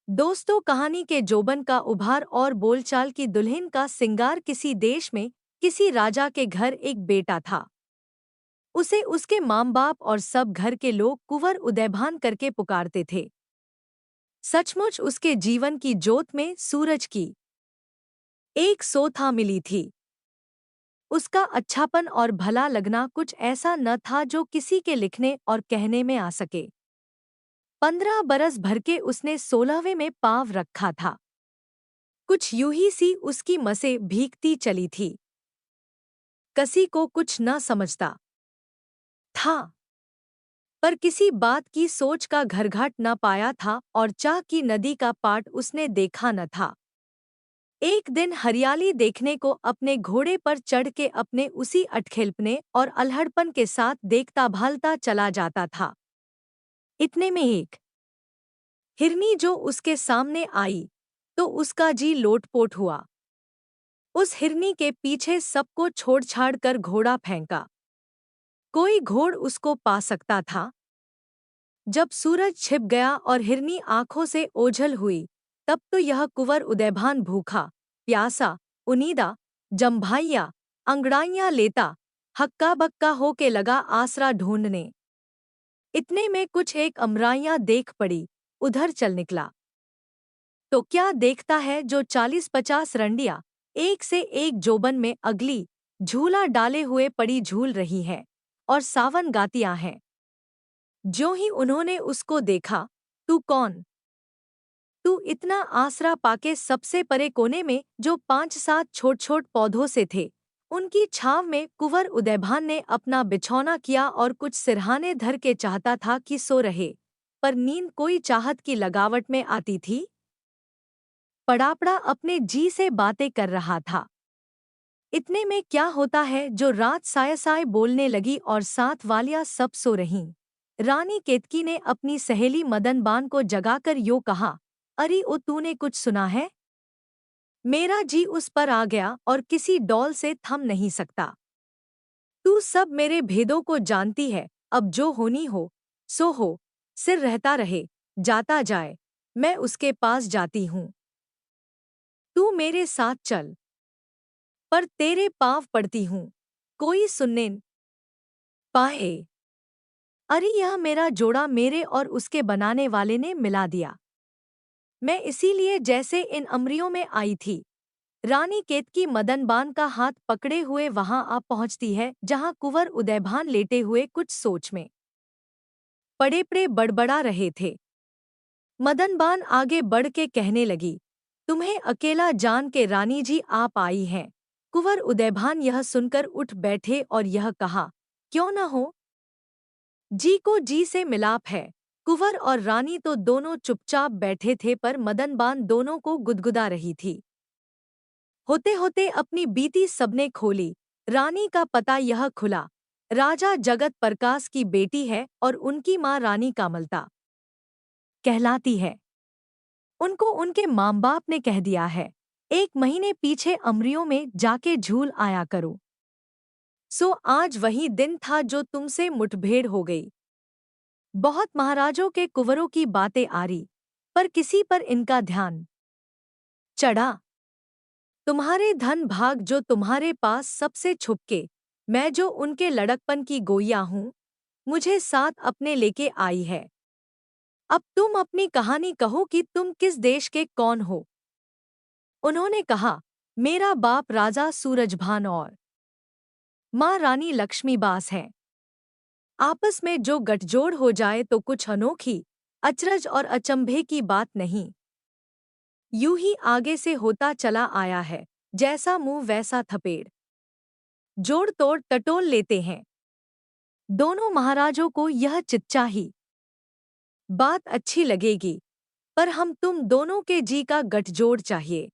दोस्तों, कहानी के जोबन का उभार और बोलचाल की दुल्हन का सिंगार। किसी देश में किसी राजा के घर एक बेटा था। उसे उसके माँ बाप और सब घर के लोग कुंवर उदयभान करके पुकारते थे। सचमुच उसके जीवन की जोत में सूरज की एक सोथा मिली थी। उसका अच्छापन और भला लगना कुछ ऐसा न था जो किसी के लिखने और कहने में आ सके। 15 बरस भर के उसने 16वें में पाँव रखा था। कुछ यूं ही सी उसकी मसें भीगती चली थी। किसी को कुछ न समझता था, पर किसी बात की सोच का घरघाट न पाया था और चाह की नदी का पाट उसने देखा न था। एक दिन हरियाली देखने को अपने घोड़े पर चढ़ के अपने उसी अटखेलपने और अल्हड़पन के साथ देखता भालता चला जाता था। इतने में एक हिरनी जो उसके सामने आई तो उसका जी लोटपोट हुआ। उस हिरनी के पीछे सबको छोड़ छाड़ कर घोड़ा फेंका। कोई घोड़ उसको पा सकता था। जब सूरज छिप गया और हिरनी आंखों से ओझल हुई, तब तो यह कुंवर उदयभान भूखा प्यासा उनीदा जम्भाइया अंगड़ाइयां लेता हक्का बक्का हो के लगा आसरा ढूंढने। इतने में कुछ एक अमराइयां देख पड़ी, उधर चल निकला। तो क्या देखता है, जो 40-50 रंडिया एक से एक जोबन में अगली झूला डाले हुए पड़ी झूल रही हैं और सावन गातियां हैं। ज्यों ही उन्होंने उसको देखा, तू कौन? तू इतना आसरा पाके सबसे परे कोने में जो 5-7 छोट-छोट पौधों से थे, उनकी छांव में कुंवर उदयभान ने अपना बिछौना किया और कुछ सिरहाने धर के चाहता था कि सो रहे, पर नींद कोई चाहत की लगावट में आती थी। पड़ापड़ा अपने जी से बातें कर रहा था। इतने में क्या होता है, जो रात साय साय बोलने लगी और साथ वालियां सब सो रहीं। रानी केतकी ने अपनी सहेली मदनबान को जगाकर यो कहा, अरे ओ, तूने कुछ सुना है? मेरा जी उस पर आ गया और किसी डौल से थम नहीं सकता। तू सब मेरे भेदों को जानती है, अब जो होनी हो सो हो, सिर रहता रहे जाता जाए, मैं उसके पास जाती हूँ। तू मेरे साथ चल, पर तेरे पाँव पड़ती हूँ, कोई सुनने न पाए। अरे यह मेरा जोड़ा मेरे और उसके बनाने वाले ने मिला दिया। मैं इसीलिए जैसे इन अमरियों में आई थी। रानी केतकी मदनबान का हाथ पकड़े हुए वहां आ पहुंचती है, जहां कुंवर उदयभान लेटे हुए कुछ सोच में पड़े बड़बड़ा रहे थे। मदनबान आगे बढ़ के कहने लगी, तुम्हें अकेला जान के रानी जी आप आई हैं। कुंवर उदयभान यह सुनकर उठ बैठे और यह कहा, क्यों न हो, जी को जी से मिलाप है। कुंवर और रानी तो दोनों चुपचाप बैठे थे, पर मदनबान दोनों को गुदगुदा रही थी। होते होते अपनी बीती सबने खोली। रानी का पता यह खुला, राजा जगत प्रकाश की बेटी है और उनकी माँ रानी कामलता कहलाती है। उनको उनके माँ बाप ने कह दिया है, 1 महीने पीछे अमरियों में जाके झूल आया करो। सो आज वही दिन था जो तुमसे मुठभेड़ हो गई। बहुत महाराजों के कुंवरों की बातें आ रही, पर किसी पर इनका ध्यान चढ़ा। तुम्हारे धन भाग जो तुम्हारे पास सबसे छुपके, मैं जो उनके लड़कपन की गोइया हूँ, मुझे साथ अपने लेके आई है। अब तुम अपनी कहानी कहो कि तुम किस देश के कौन हो। उन्होंने कहा, मेरा बाप राजा सूरजभान और माँ रानी लक्ष्मीबास है। आपस में जो गठजोड़ हो जाए तो कुछ अनोखी अचरज और अचंभे की बात नहीं। यूं ही आगे से होता चला आया है, जैसा मुंह वैसा थपेड़। जोड़ तोड़ टटोल लेते हैं। दोनों महाराजों को यह चिच्चा ही बात अच्छी लगेगी, पर हम तुम दोनों के जी का गठजोड़ चाहिए।